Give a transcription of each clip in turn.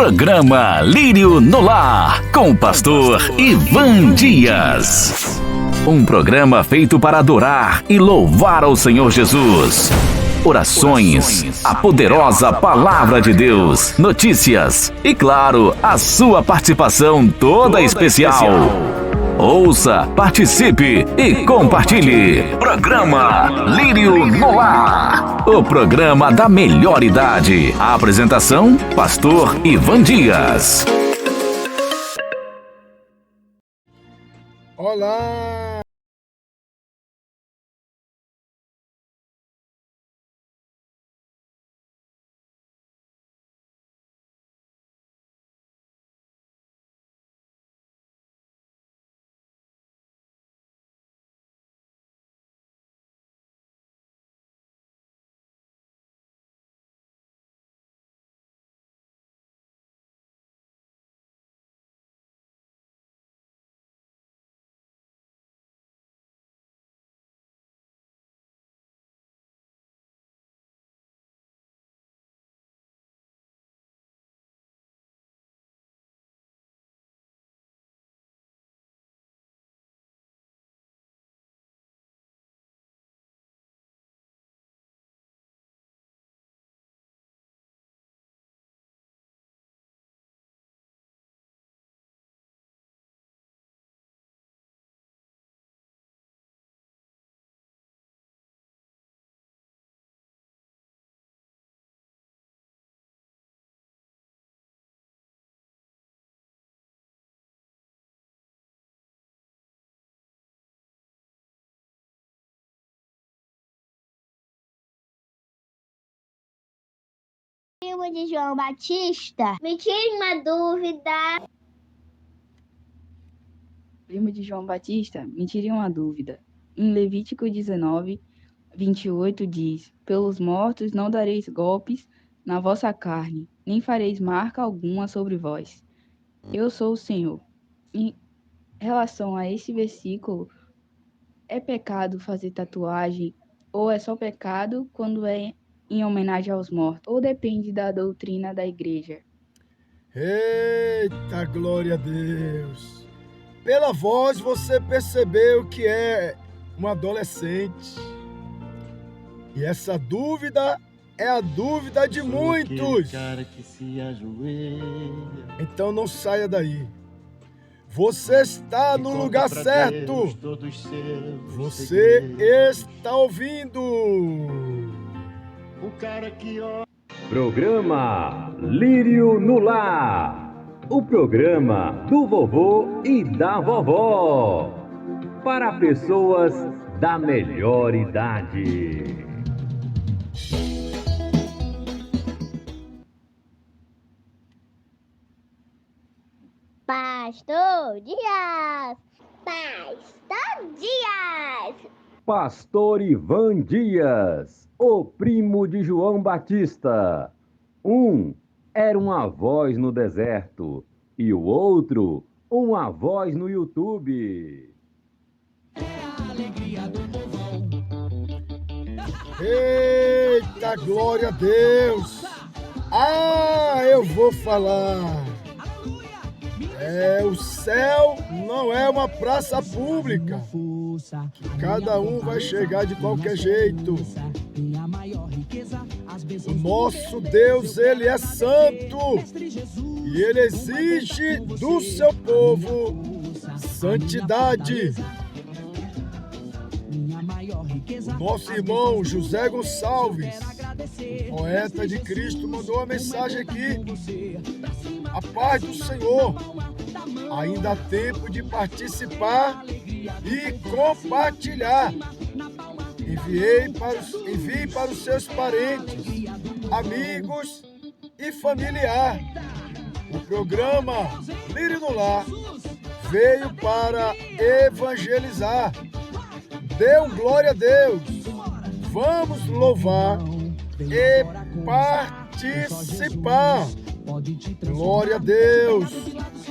Programa Lírio no Lar, com o pastor Ivan Dias. Um programa feito para adorar e louvar ao Senhor Jesus. Orações, a poderosa palavra de Deus, notícias e, claro, a sua participação toda especial. Ouça, participe e compartilhe. Programa Lírio no Lar, o programa da melhor idade. A apresentação, pastor Ivan Dias. Olá! Primo de João Batista, me tire uma dúvida. Primo de João Batista, me tire uma dúvida. Em Levítico 19, 28 diz: pelos mortos não dareis golpes na vossa carne, nem fareis marca alguma sobre vós. Eu sou o Senhor. Em relação a esse versículo, é pecado fazer tatuagem ou é só pecado quando é em homenagem aos mortos? Ou depende da doutrina da igreja? Eita, glória a Deus! Pela voz você percebeu que é um adolescente. E essa dúvida é a dúvida de muitos. Então não saia daí. Você está no lugar certo. Você está ouvindo. Programa Lírio no Lar. O programa do vovô e da vovó. Para pessoas da melhor idade. Pastor Dias! Pastor Dias! Pastor Ivan Dias, o primo de João Batista. Um era uma voz no deserto e o outro uma voz no YouTube. Eita, glória a Deus! Eu vou falar. O céu não é uma praça pública, que cada um vai chegar de qualquer jeito. O nosso Deus, Ele é santo e Ele exige do seu povo santidade. O nosso irmão José Gonçalves, poeta de Cristo, mandou uma mensagem aqui. A paz do Senhor. Ainda há tempo de participar e compartilhar. Envie para os seus parentes, amigos e familiar. O programa Lírio no Lar veio para evangelizar. Dê um glória a Deus. Vamos louvar e participar. Glória a Deus.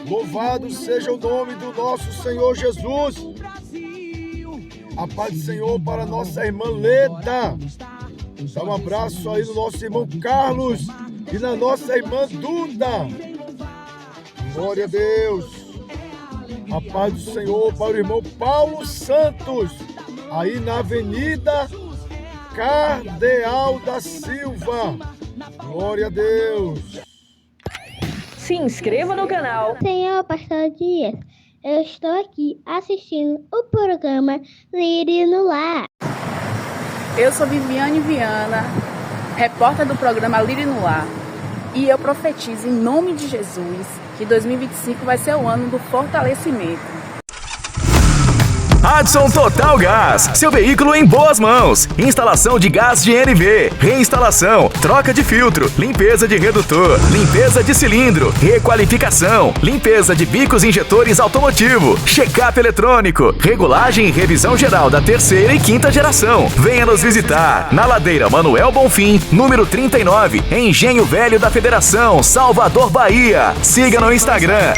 Louvado seja o nome do nosso Senhor Jesus. A paz do Senhor para nossa irmã Leda. Dá um abraço aí no nosso irmão Carlos e na nossa irmã Dunda. Glória a Deus. A paz do Senhor para o irmão Paulo Santos, aí na Avenida Cardeal da Silva. Glória a Deus. Se inscreva no canal. Senhor Pastor Dias, eu estou aqui assistindo o programa Lírio no Lar. Eu sou Viviane Viana, repórter do programa Lírio no Lar. E eu profetizo em nome de Jesus que 2025 vai ser o ano do fortalecimento. Adson Total Gás, seu veículo em boas mãos. Instalação de gás GNV, reinstalação, troca de filtro, limpeza de redutor, limpeza de cilindro, requalificação, limpeza de bicos injetores automotivo, check-up eletrônico, regulagem e revisão geral da terceira e quinta geração. Venha nos visitar na Ladeira Manuel Bonfim, número 39, Engenho Velho da Federação, Salvador, Bahia. Siga no Instagram,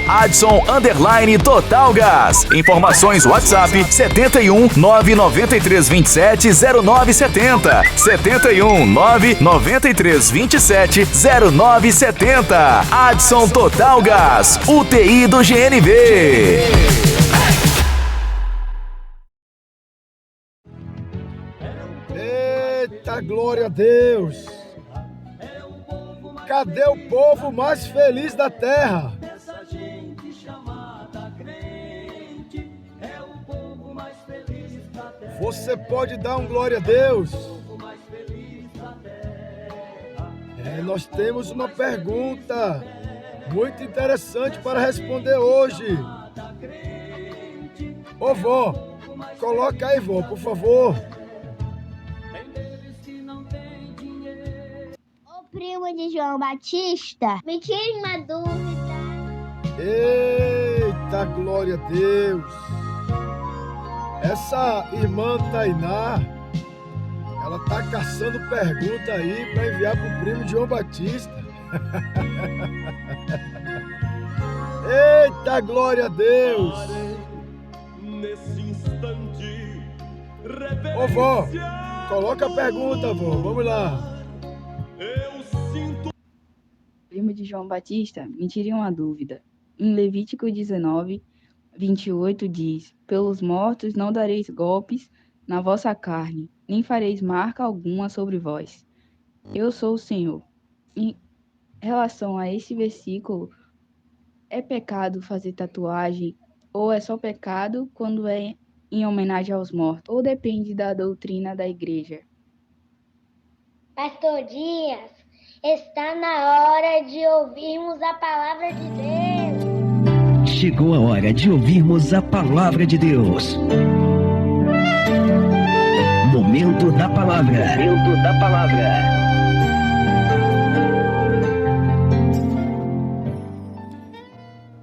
@Adson_Total Gás. Informações WhatsApp 71 993 27 0970. 71 993 27 0970. Adson Total Gás, UTI do GNV. Eita, glória a Deus. Cadê o povo mais feliz da terra? Você pode dar um glória a Deus? Nós temos uma pergunta muito interessante para responder hoje. Ô vó, coloca aí, vó, por favor. O primo de João Batista, me tire uma dúvida. Eita, glória a Deus. Essa irmã Tainá, ela tá caçando pergunta aí para enviar pro primo João Batista. Eita, glória a Deus. Ô vó, coloca a pergunta, vó, vamos lá. Primo de João Batista, me tire uma dúvida. Em Levítico 19, 28 diz: pelos mortos não dareis golpes na vossa carne, nem fareis marca alguma sobre vós. Eu sou o Senhor. Em relação a esse versículo, é pecado fazer tatuagem ou é só pecado quando é em homenagem aos mortos? Ou depende da doutrina da igreja? Pastor Dias, está na hora de ouvirmos a palavra de Deus. Chegou a hora de ouvirmos a palavra de Deus. Momento da palavra. Momento da palavra.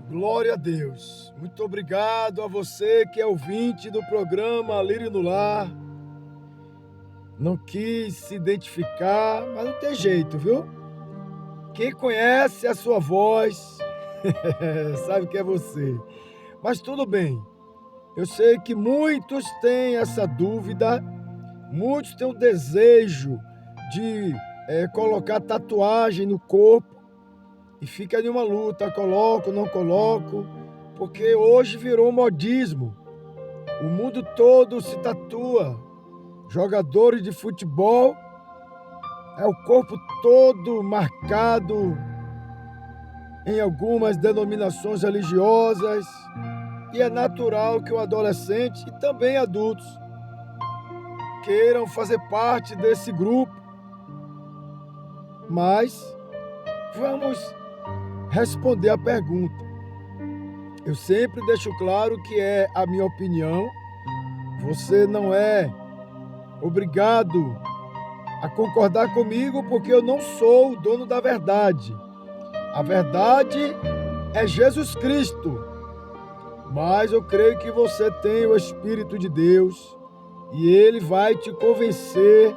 Glória a Deus. Muito obrigado a você que é ouvinte do programa Lírio no Lar. Não quis se identificar, mas não tem jeito, viu? Quem conhece a sua voz sabe que é você. Mas tudo bem. Eu sei que muitos têm essa dúvida, muitos têm o desejo de colocar tatuagem no corpo e fica em uma luta, coloco, não coloco, porque hoje virou modismo. O mundo todo se tatua. Jogadores de futebol, é o corpo todo marcado em algumas denominações religiosas, e é natural que o adolescente e também adultos queiram fazer parte desse grupo. Mas vamos responder a pergunta. Eu sempre deixo claro que é a minha opinião. Você não é obrigado a concordar comigo, porque eu não sou o dono da verdade. A verdade é Jesus Cristo. Mas eu creio que você tem o Espírito de Deus e Ele vai te convencer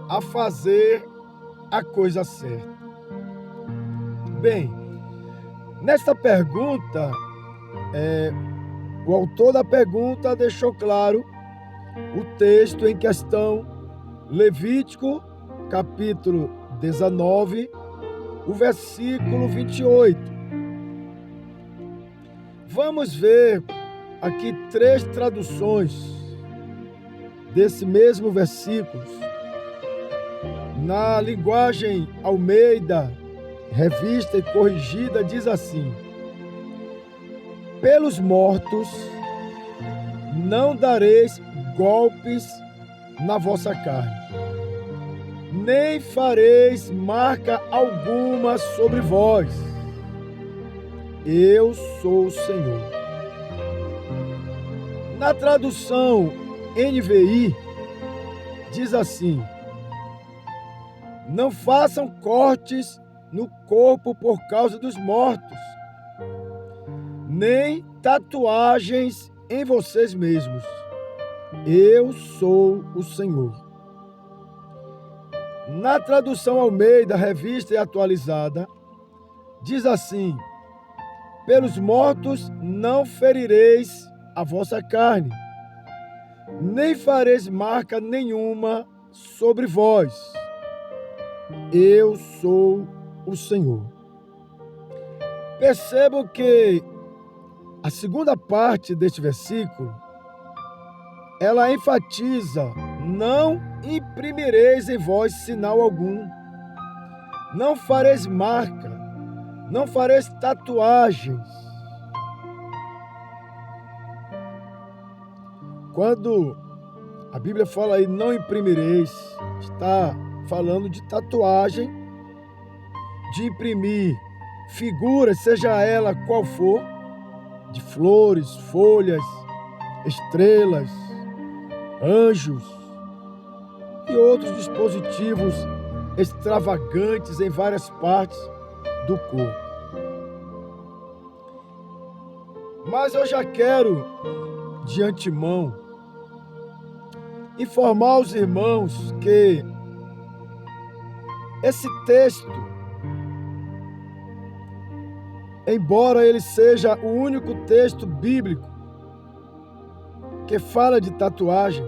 a fazer a coisa certa. Bem, nesta pergunta, o autor da pergunta deixou claro o texto em questão, Levítico, capítulo 19, o versículo 28. Vamos ver aqui 3 traduções desse mesmo versículo. Na linguagem Almeida, revista e corrigida, diz assim: pelos mortos não dareis golpes na vossa carne, nem fareis marca alguma sobre vós. Eu sou o Senhor. Na tradução NVI, diz assim: não façam cortes no corpo por causa dos mortos, nem tatuagens em vocês mesmos. Eu sou o Senhor. Na tradução Almeida, revista e atualizada, diz assim: pelos mortos não ferireis a vossa carne, nem fareis marca nenhuma sobre vós. Eu sou o Senhor. Percebam que a segunda parte deste versículo, ela enfatiza: não imprimireis em vós sinal algum, não fareis marca, não fareis tatuagens. Quando a Bíblia fala aí não imprimireis, está falando de tatuagem, de imprimir figuras, seja ela qual for, de flores, folhas, estrelas, anjos e outros dispositivos extravagantes em várias partes do corpo. Mas eu já quero, de antemão, informar os irmãos que esse texto, embora ele seja o único texto bíblico que fala de tatuagem,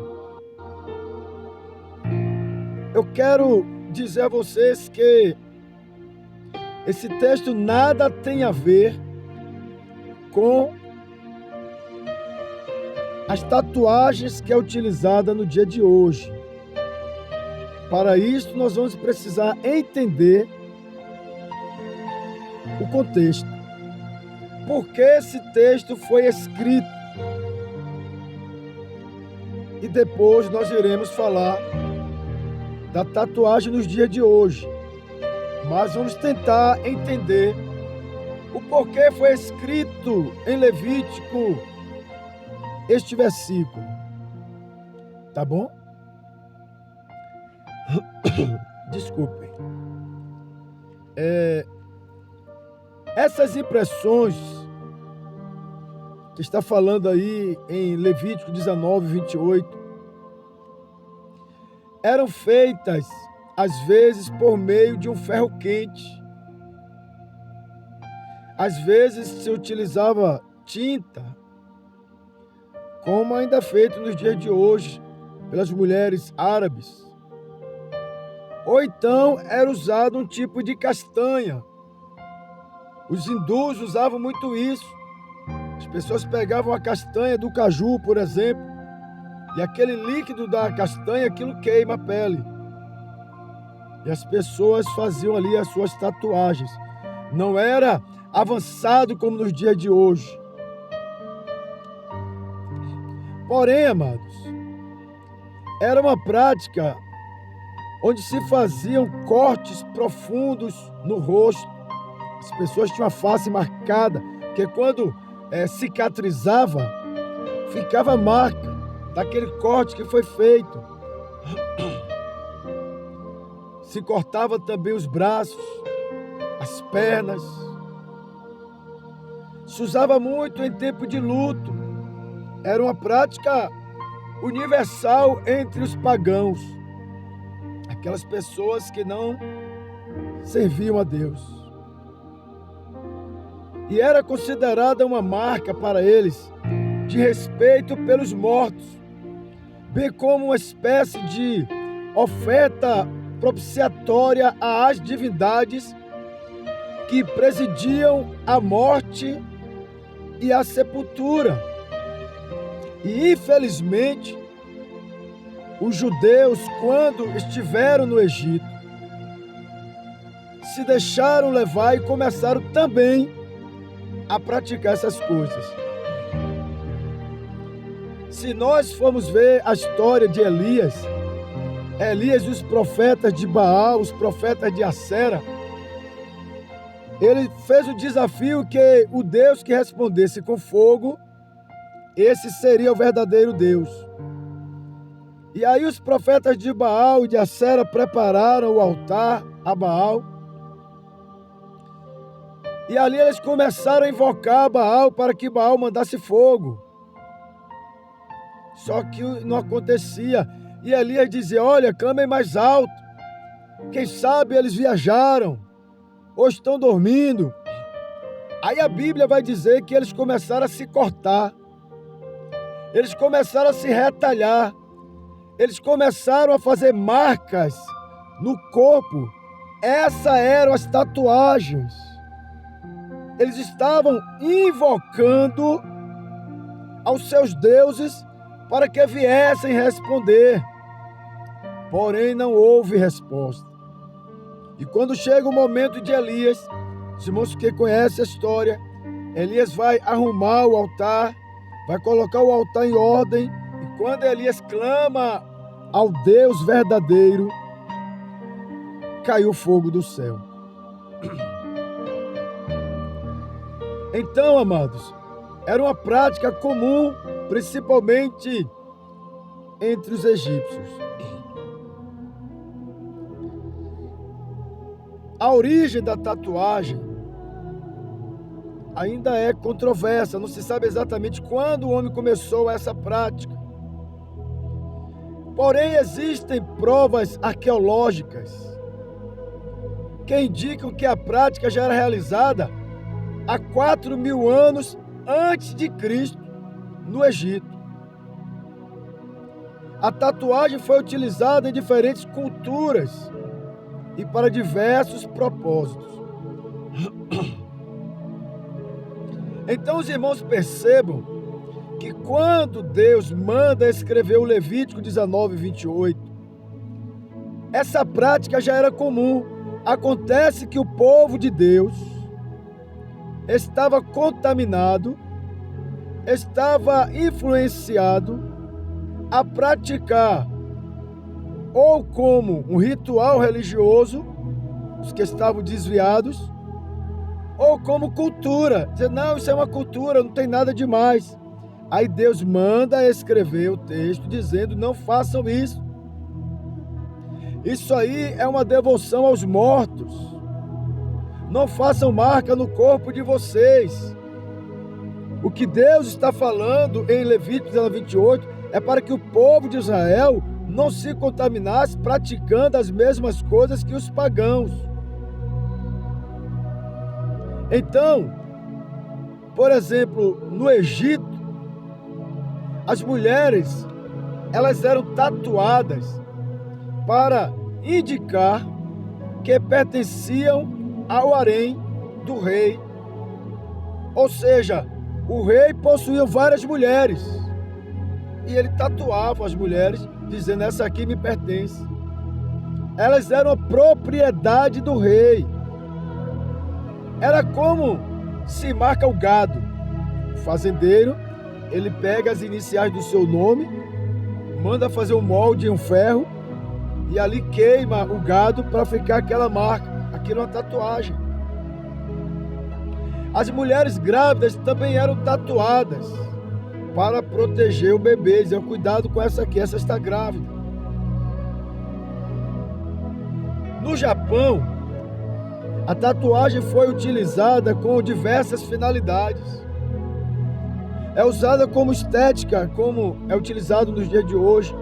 eu quero dizer a vocês que esse texto nada tem a ver com as tatuagens que é utilizada no dia de hoje. Para isso, nós vamos precisar entender o contexto. Por que esse texto foi escrito? E depois nós iremos falar da tatuagem nos dias de hoje. Mas vamos tentar entender o porquê foi escrito em Levítico este versículo. Tá bom? Desculpem. Essas impressões que está falando aí em Levítico 19, 28, eram feitas, às vezes, por meio de um ferro quente. Às vezes se utilizava tinta, como ainda é feito nos dias de hoje pelas mulheres árabes. Ou então era usado um tipo de castanha. Os hindus usavam muito isso. As pessoas pegavam a castanha do caju, por exemplo, e aquele líquido da castanha, aquilo queima a pele. E as pessoas faziam ali as suas tatuagens. Não era avançado como nos dias de hoje. Porém, amados, era uma prática onde se faziam cortes profundos no rosto. As pessoas tinham a face marcada, que quando cicatrizava, ficava a marca daquele corte que foi feito. Se cortava também os braços, as pernas. Se usava muito em tempo de luto. Era uma prática universal entre os pagãos. Aquelas pessoas que não serviam a Deus. E era considerada uma marca para eles de respeito pelos mortos, bem como uma espécie de oferta propiciatória às divindades que presidiam a morte e a sepultura. E infelizmente, os judeus, quando estiveram no Egito, se deixaram levar e começaram também a praticar essas coisas. Se nós formos ver a história de Elias e os profetas de Baal, os profetas de Acera, ele fez o desafio que o Deus que respondesse com fogo, esse seria o verdadeiro Deus. E aí os profetas de Baal e de Acera prepararam o altar a Baal. E ali eles começaram a invocar Baal para que Baal mandasse fogo. Só que não acontecia. E Elias dizia, olha, clamem mais alto. Quem sabe eles viajaram ou estão dormindo. Aí a Bíblia vai dizer que eles começaram a se cortar. Eles começaram a se retalhar. Eles começaram a fazer marcas no corpo. Essas eram as tatuagens. Eles estavam invocando aos seus deuses para que viessem responder. Porém, não houve resposta. E quando chega o momento de Elias, os irmãos que conhecem a história, Elias vai arrumar o altar, vai colocar o altar em ordem, e quando Elias clama ao Deus verdadeiro, caiu fogo do céu. Então, amados, era uma prática comum, principalmente entre os egípcios. A origem da tatuagem ainda é controversa, não se sabe exatamente quando o homem começou essa prática. Porém, existem provas arqueológicas que indicam que a prática já era realizada há 4.000 anos antes de Cristo no Egito. A tatuagem foi utilizada em diferentes culturas e para diversos propósitos. Então os irmãos percebam que quando Deus manda escrever o Levítico 19, 28, essa prática já era comum. Acontece que o povo de Deus estava contaminado, estava influenciado a praticar ou como um ritual religioso, os que estavam desviados, ou como cultura. Dizer, não, isso é uma cultura, não tem nada demais. Aí Deus manda escrever o texto dizendo, não façam isso. Isso aí é uma devoção aos mortos. Não façam marca no corpo de vocês. O que Deus está falando em Levítico 28 é para que o povo de Israel não se contaminasse praticando as mesmas coisas que os pagãos. Então, por exemplo, no Egito, as mulheres, elas eram tatuadas para indicar que pertenciam ao harém do rei. Ou seja, o rei possuía várias mulheres e ele tatuava as mulheres dizendo, essa aqui me pertence. Elas eram a propriedade do rei. Era como se marca o gado. O fazendeiro, ele pega as iniciais do seu nome, manda fazer um molde em um ferro e ali queima o gado para ficar aquela marca. Aquilo é uma tatuagem. As mulheres grávidas também eram tatuadas para proteger o bebê. Dizer, cuidado com essa aqui, essa está grávida. No Japão, a tatuagem foi utilizada com diversas finalidades. É usada como estética, como é utilizado nos dias de hoje.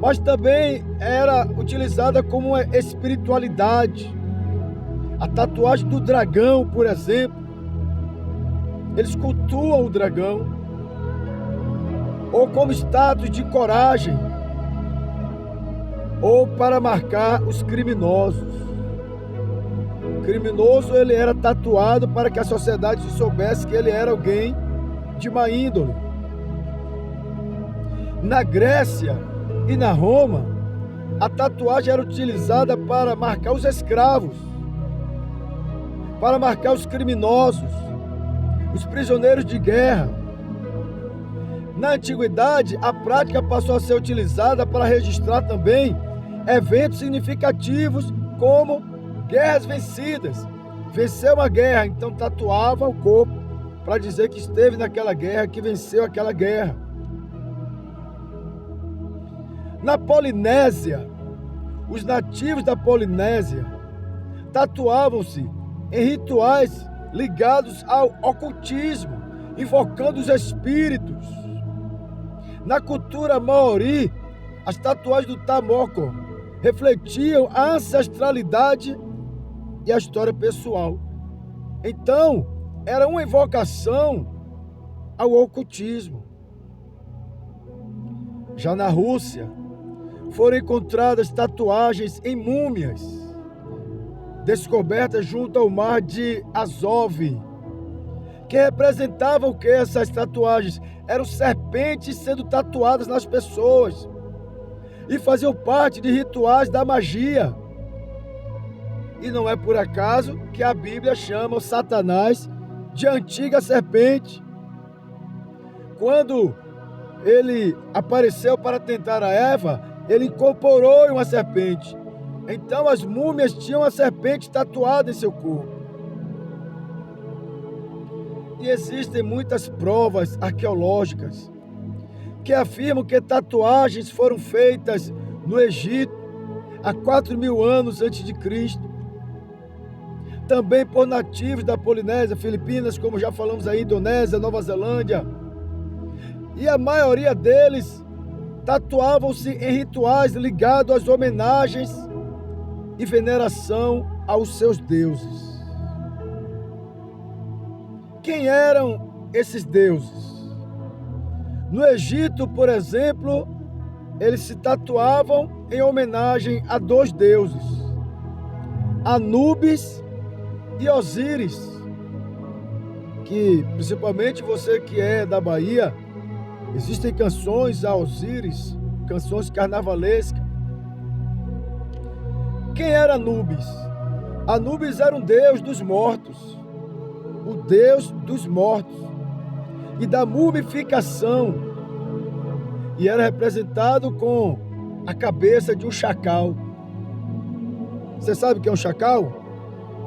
Mas também era utilizada como uma espiritualidade. A tatuagem do dragão, por exemplo, eles cultuam o dragão. Ou como status de coragem, ou para marcar os criminosos. criminoso, ele era tatuado para que a sociedade soubesse que ele era alguém de má índole. Na Grécia e na Roma, a tatuagem era utilizada para marcar os escravos, para marcar os criminosos, os prisioneiros de guerra. Na antiguidade, a prática passou a ser utilizada para registrar também eventos significativos como guerras vencidas. Venceu uma guerra, então tatuava o corpo para dizer que esteve naquela guerra, que venceu aquela guerra. Na Polinésia, os nativos da Polinésia tatuavam-se em rituais ligados ao ocultismo, invocando os espíritos. Na cultura maori, as tatuagens do Tamoko refletiam a ancestralidade e a história pessoal. Então, era uma invocação ao ocultismo. Já na Rússia, foram encontradas tatuagens em múmias, descobertas junto ao mar de Azov, que representavam o que essas tatuagens? Eram serpentes sendo tatuadas nas pessoas e faziam parte de rituais da magia. E não é por acaso que a Bíblia chama o Satanás de antiga serpente. Quando ele apareceu para tentar a Eva, ele incorporou em uma serpente. Então as múmias tinham a serpente tatuada em seu corpo. E existem muitas provas arqueológicas que afirmam que tatuagens foram feitas no Egito há 4.000 anos antes de Cristo. Também por nativos da Polinésia, Filipinas, como já falamos aí, Indonésia, Nova Zelândia. E a maioria deles tatuavam-se em rituais ligados às homenagens e veneração aos seus deuses. Quem eram esses deuses? No Egito, por exemplo, eles se tatuavam em homenagem a 2 deuses, Anubis e Osíris, que principalmente você que é da Bahia, existem canções a Osíris, canções carnavalescas. Quem era Anubis? Anubis era um deus dos mortos, o deus dos mortos e da mumificação, e era representado com a cabeça de um chacal. Você sabe o que é um chacal?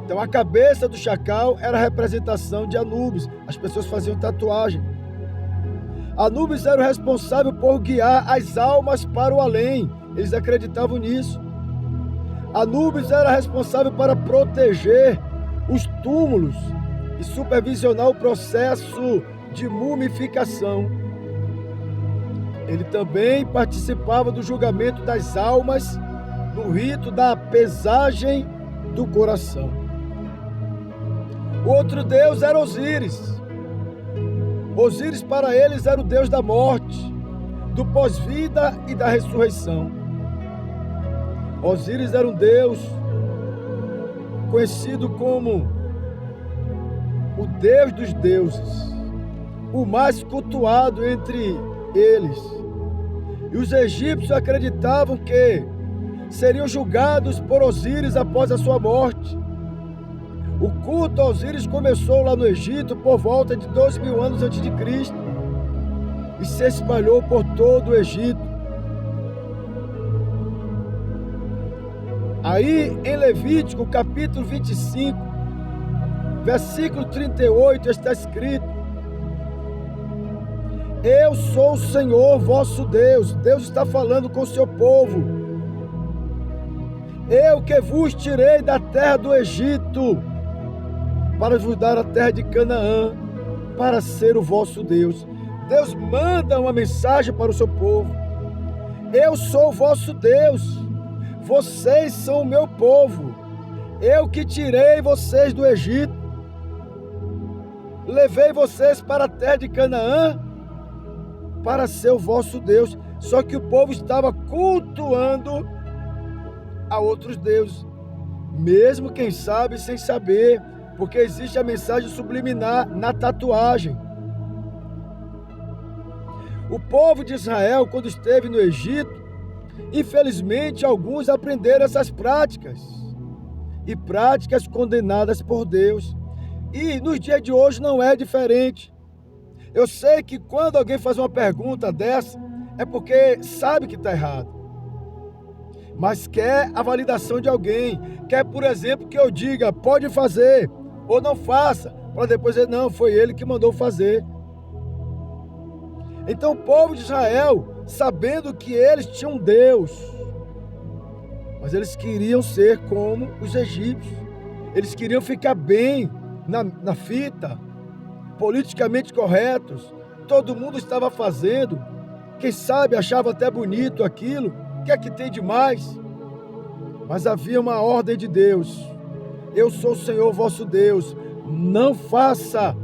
Então a cabeça do chacal era a representação de Anubis. As pessoas faziam tatuagem. Anubis era o responsável por guiar as almas para o além. Eles acreditavam nisso. Anubis era responsável para proteger os túmulos e supervisionar o processo de mumificação. Ele também participava do julgamento das almas no rito da pesagem do coração. O outro deus era Osíris. Osíris para eles era o deus da morte, do pós-vida e da ressurreição. Osíris era um deus conhecido como o deus dos deuses, o mais cultuado entre eles. E os egípcios acreditavam que seriam julgados por Osíris após a sua morte. O culto a Osíris começou lá no Egito por volta de 2.000 anos antes de Cristo e se espalhou por todo o Egito. Aí em Levítico capítulo 25, versículo 38 está escrito: Eu sou o Senhor vosso Deus. Deus está falando com o seu povo. Eu que vos tirei da terra do Egito para vos dar a terra de Canaã, para ser o vosso Deus. Deus manda uma mensagem para o seu povo. Eu sou o vosso Deus. Vocês são o meu povo. Eu que tirei vocês do Egito. Levei vocês para a terra de Canaã para ser o vosso Deus. Só que o povo estava cultuando a outros deuses. mesmo quem sabe sem saber, porque existe a mensagem subliminar na tatuagem. O povo de Israel, quando esteve no Egito, infelizmente alguns aprenderam essas práticas, e práticas condenadas por Deus. E nos dias de hoje não é diferente. Eu sei que quando alguém faz uma pergunta dessa, é porque sabe que está errado, mas quer a validação de alguém, quer, por exemplo, que eu diga, pode fazer, ou não faça, para depois dizer, não, foi ele que mandou fazer. Então o povo de Israel, sabendo que eles tinham Deus, mas eles queriam ser como os egípcios, eles queriam ficar bem na fita, politicamente corretos, todo mundo estava fazendo, quem sabe achava até bonito aquilo, o que é que tem de mais? Mas havia uma ordem de Deus, eu sou o Senhor vosso Deus, não faça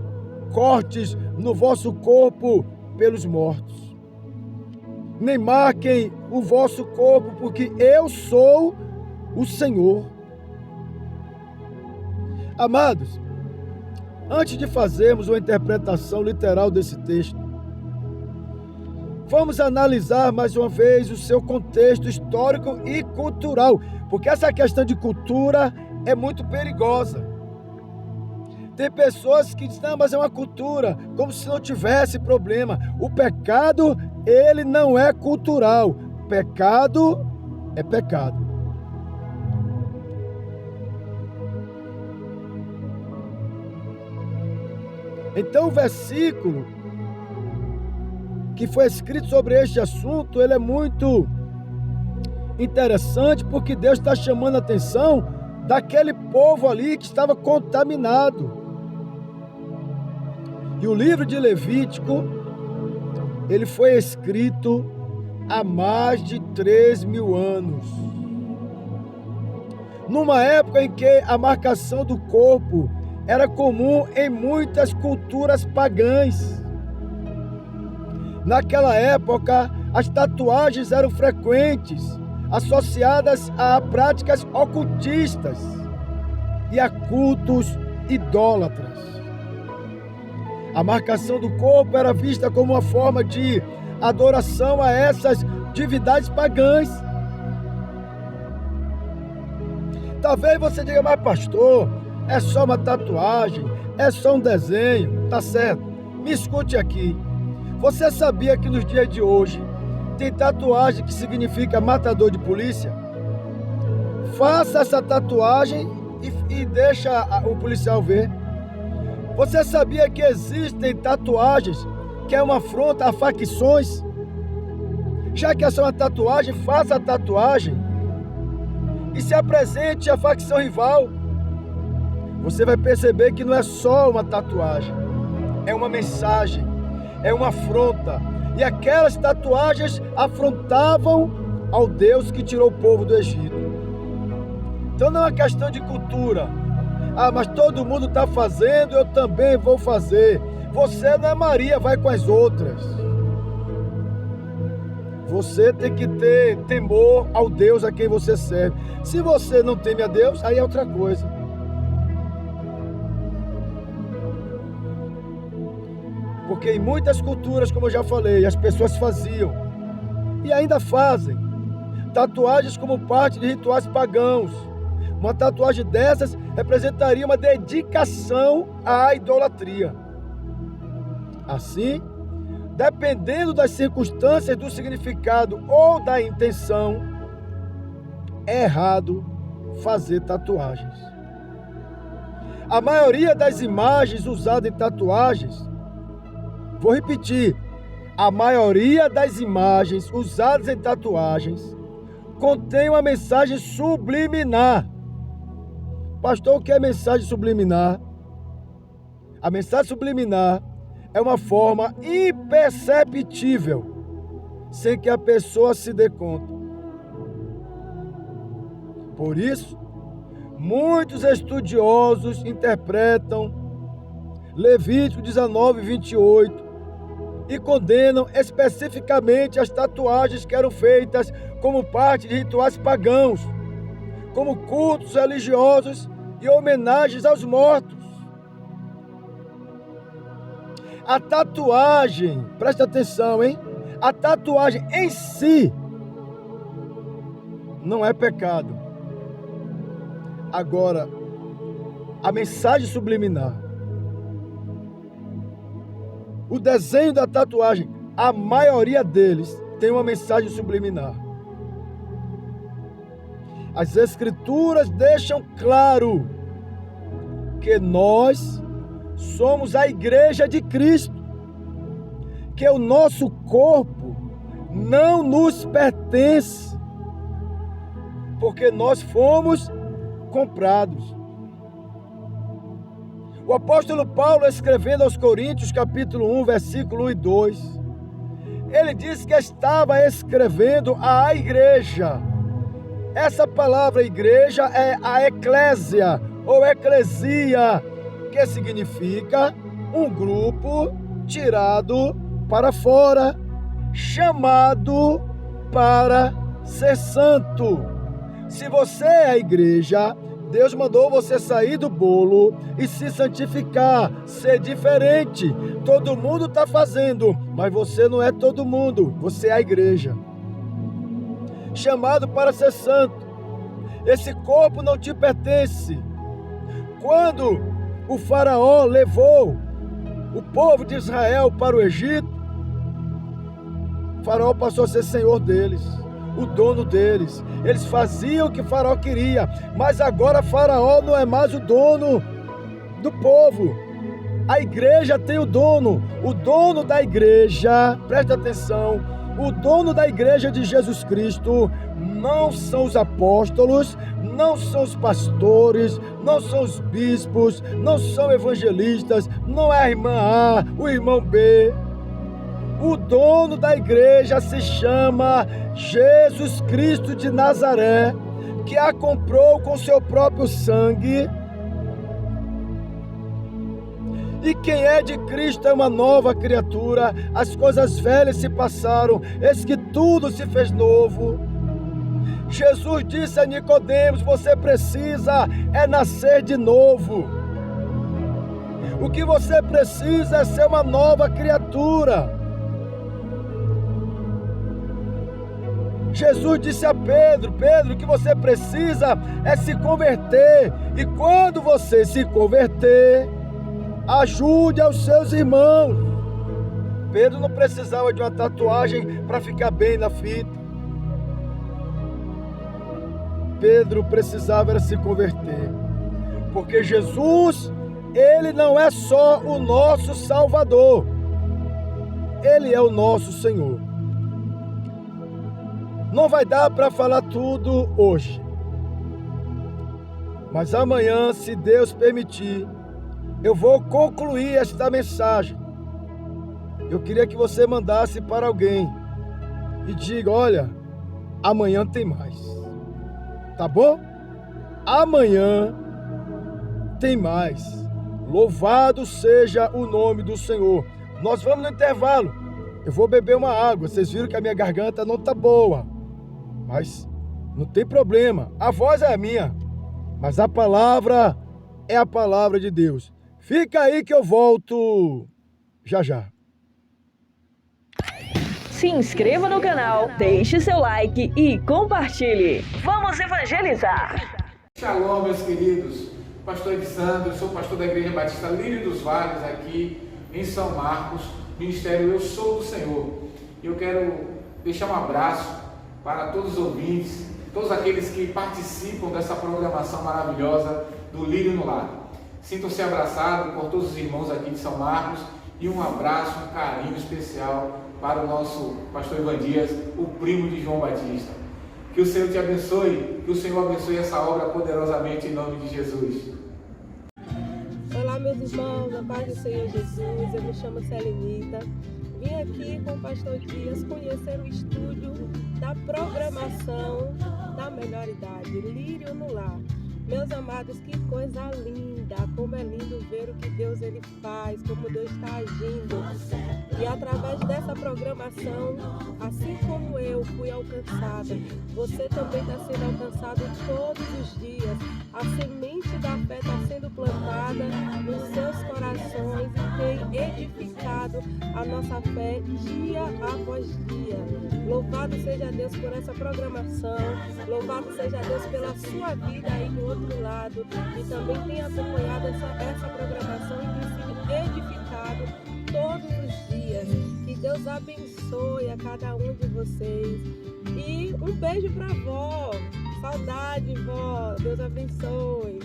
cortes no vosso corpo pelos mortos, nem marquem o vosso corpo, porque eu sou o Senhor. Amados, antes de fazermos uma interpretação literal desse texto, vamos analisar mais uma vez o seu contexto histórico e cultural, porque essa questão de cultura é muito perigosa. Tem pessoas que dizem, não, mas é uma cultura, como se não tivesse problema. O pecado, ele não é cultural. Pecado é pecado. Então o versículo que foi escrito sobre este assunto, ele é muito interessante, porque Deus está chamando a atenção daquele povo ali que estava contaminado. E o livro de Levítico, ele foi escrito há mais de 3.000 anos. Numa época em que a marcação do corpo era comum em muitas culturas pagãs. Naquela época, as tatuagens eram frequentes, associadas a práticas ocultistas e a cultos idólatras. A marcação do corpo era vista como uma forma de adoração a essas divindades pagãs. Talvez você diga, mas pastor, é só uma tatuagem, é só um desenho, tá certo? Me escute aqui. Você sabia que nos dias de hoje tem tatuagem que significa matador de polícia? Faça essa tatuagem e deixa o policial ver. Você sabia que existem tatuagens que é uma afronta a facções? Já que essa é uma tatuagem, faça a tatuagem e se apresente à facção rival. Você vai perceber que não é só uma tatuagem, é uma mensagem, é uma afronta. E aquelas tatuagens afrontavam ao Deus que tirou o povo do Egito. Então não é uma questão de cultura. Ah, mas todo mundo está fazendo, eu também vou fazer. Você não é Maria, vai com as outras. Você tem que ter temor ao Deus a quem você serve. Se você não teme a Deus, aí é outra coisa. Porque em muitas culturas, como eu já falei, as pessoas faziam e ainda fazem tatuagens como parte de rituais pagãos. Uma tatuagem dessas representaria uma dedicação à idolatria. Assim, dependendo das circunstâncias, do significado ou da intenção, é errado fazer tatuagens. A maioria das imagens usadas em tatuagens, vou repetir, a maioria das imagens usadas em tatuagens contém uma mensagem subliminar. Pastor, o que é mensagem subliminar? A mensagem subliminar é uma forma imperceptível, sem que a pessoa se dê conta. Por isso, muitos estudiosos interpretam Levítico 19, 28 e condenam especificamente as tatuagens que eram feitas como parte de rituais pagãos, como cultos religiosos e homenagens aos mortos. A tatuagem, presta atenção, hein? A tatuagem em si não é pecado. Agora, a mensagem subliminar, o desenho da tatuagem, a maioria deles tem uma mensagem subliminar. As Escrituras deixam claro que nós somos a igreja de Cristo, que o nosso corpo não nos pertence, porque nós fomos comprados. O apóstolo Paulo, escrevendo aos Coríntios, capítulo 1, versículo 1 e 2, ele disse que estava escrevendo à igreja. Essa palavra igreja é a eclésia ou eclesia, que significa um grupo tirado para fora, chamado para ser santo. Se você é a igreja, Deus mandou você sair do bolo e se santificar, ser diferente. Todo mundo está fazendo, mas você não é todo mundo, você é a igreja. Chamado para ser santo. Esse corpo não te pertence. Quando o faraó levou o povo de Israel para o Egito, o faraó passou a ser senhor deles, o dono deles. Eles faziam o que o faraó queria, mas agora faraó não é mais o dono do povo. A igreja tem o dono da igreja, presta atenção, o dono da igreja de Jesus Cristo não são os apóstolos, não são os pastores, não são os bispos, não são evangelistas, não é a irmã A, o irmão B. O dono da igreja se chama Jesus Cristo de Nazaré, que a comprou com seu próprio sangue. E quem é de Cristo é uma nova criatura, as coisas velhas se passaram, eis que tudo se fez novo. Jesus disse a Nicodemos: você precisa nascer de novo. O que você precisa é ser uma nova criatura. Jesus disse a Pedro: Pedro, o que você precisa é se converter. E quando você se converter, ajude aos seus irmãos. Pedro não precisava de uma tatuagem para ficar bem na fita. Pedro precisava era se converter. Porque Jesus, ele não é só o nosso Salvador. Ele é o nosso Senhor. Não vai dar para falar tudo hoje. Mas amanhã, se Deus permitir, eu vou concluir esta mensagem. Eu queria que você mandasse para alguém e diga: olha, amanhã tem mais. Tá bom? Amanhã tem mais. Louvado seja o nome do Senhor. Nós vamos no intervalo. Eu vou beber uma água. Vocês viram que a minha garganta não tá boa. Mas não tem problema. A voz é a minha. Mas a palavra é a palavra de Deus. Fica aí que eu volto já já. Se inscreva no canal, deixe seu like e compartilhe. Vamos evangelizar! Shalom, meus queridos. Pastor Elisandro, sou pastor da Igreja Batista Lírio dos Vales, aqui em São Marcos, Ministério Eu Sou do Senhor. Eu quero deixar um abraço para todos os ouvintes, todos aqueles que participam dessa programação maravilhosa do Lírio no Lar. Sintam-se abraçados por todos os irmãos aqui de São Marcos e um abraço, um carinho especial para o nosso pastor Ivan Dias, o primo de João Batista. Que o Senhor te abençoe, que o Senhor abençoe essa obra poderosamente em nome de Jesus. Olá, meus irmãos, a paz do Senhor Jesus. Eu me chamo Selenita. Vim aqui com o pastor Dias conhecer o estúdio da programação da melhor idade, Lírio no Lar. Meus amados, que coisa linda, como é lindo ver o que Deus ele faz, como Deus está agindo. E através dessa programação, assim como eu fui alcançada, você também está sendo alcançado todos os dias. A semente da fé está sendo plantada nos seus corações e tem edificado a nossa fé dia após dia. Louvado seja Deus por essa programação, louvado seja Deus pela sua vida aí do outro lado, e também tem acompanhado essa programação e tem sido edificado todos os dias. Que Deus abençoe a cada um de vocês. E um beijo pra vó. Saudade, vó. Deus abençoe.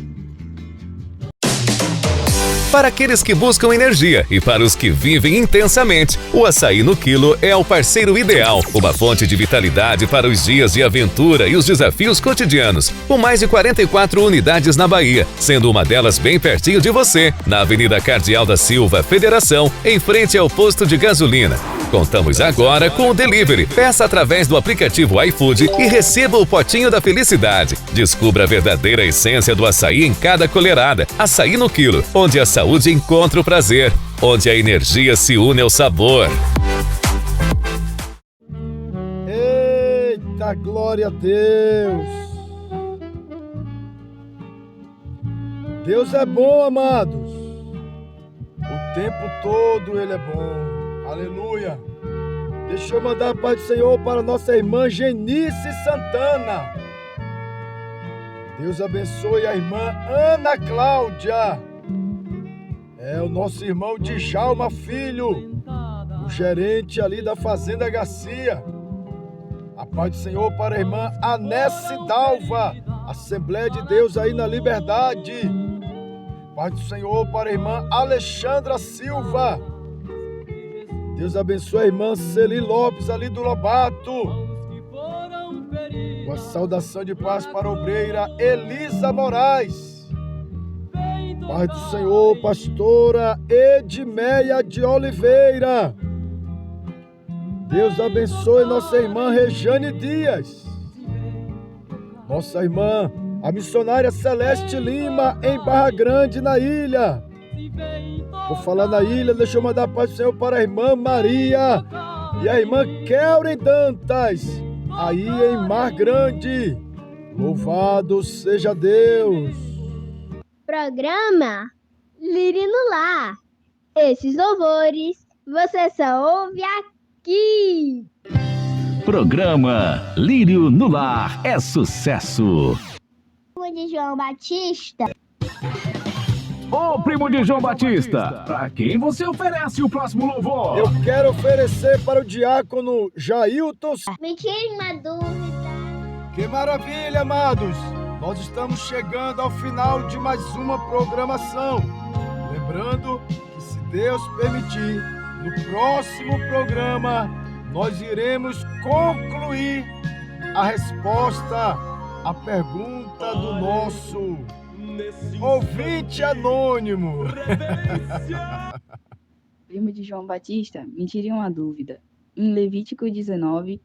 Para aqueles que buscam energia e para os que vivem intensamente, o Açaí no Quilo é o parceiro ideal. Uma fonte de vitalidade para os dias de aventura e os desafios cotidianos. Com mais de 44 unidades na Bahia, sendo uma delas bem pertinho de você, na Avenida Cardeal da Silva, Federação, em frente ao posto de gasolina. Contamos agora com o delivery. Peça através do aplicativo iFood e receba o potinho da felicidade. Descubra a verdadeira essência do açaí em cada colherada. Açaí no Quilo, onde a saúde encontra o prazer, onde a energia se une ao sabor. Eita, glória a Deus! Deus é bom, amados. O tempo todo Ele é bom. Aleluia! Deixa eu mandar a paz do Senhor para nossa irmã Genice Santana. Deus abençoe a irmã Ana Cláudia. É o nosso irmão Djalma Filho, o gerente ali da Fazenda Garcia. A paz do Senhor para a irmã Anesse Dalva, Assembleia de Deus aí na Liberdade. Paz do Senhor para a irmã Alexandra Silva. Deus abençoe a irmã Celi Lopes ali do Lobato. Uma saudação de paz para a obreira Elisa Moraes. Paz do Senhor, pastora Edmeia de Oliveira. Deus abençoe nossa irmã Rejane Dias. Nossa irmã, a missionária Celeste Lima, em Barra Grande, na ilha. Vou falar na ilha, deixa eu mandar a paz do Senhor para a irmã Maria e a irmã Kelren Dantas, aí em Mar Grande. Louvado seja Deus. Programa Lírio no Lar. Esses louvores você só ouve aqui. Programa Lírio no Lar é sucesso. De João Batista. Ô primo de João Batista, para quem você oferece o próximo louvor? Eu quero oferecer para o diácono Jailton. Me tire uma dúvida. Que maravilha, amados! Nós estamos chegando ao final de mais uma programação. Lembrando que, se Deus permitir, no próximo programa nós iremos concluir a resposta à pergunta do nosso ouvinte anônimo. Primo de João Batista, me tire uma dúvida. Em Levítico 19,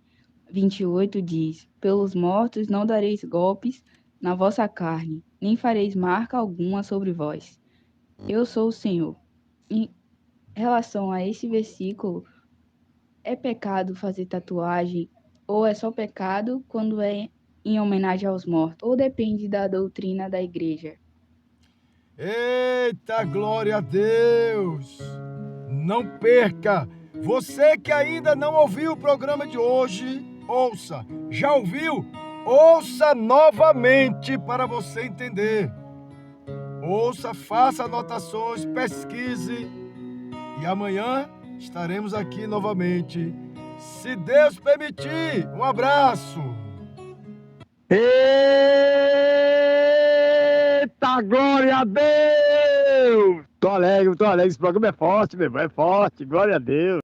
28 diz: pelos mortos não dareis golpes na vossa carne, nem fareis marca alguma sobre vós. Eu sou o Senhor. Em relação a esse versículo, é pecado fazer tatuagem ou é só pecado quando é em homenagem aos mortos? Ou depende da doutrina da igreja? Eita, glória a Deus! Não perca! Você que ainda não ouviu o programa de hoje, ouça. Já ouviu? Ouça novamente para você entender. Ouça, faça anotações, pesquise. E amanhã estaremos aqui novamente. Se Deus permitir, um abraço. Eita, glória a Deus! Tô alegre. Esse programa é forte, meu irmão, é forte. Glória a Deus.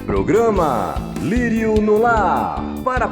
Programa Lírio no Lar. Para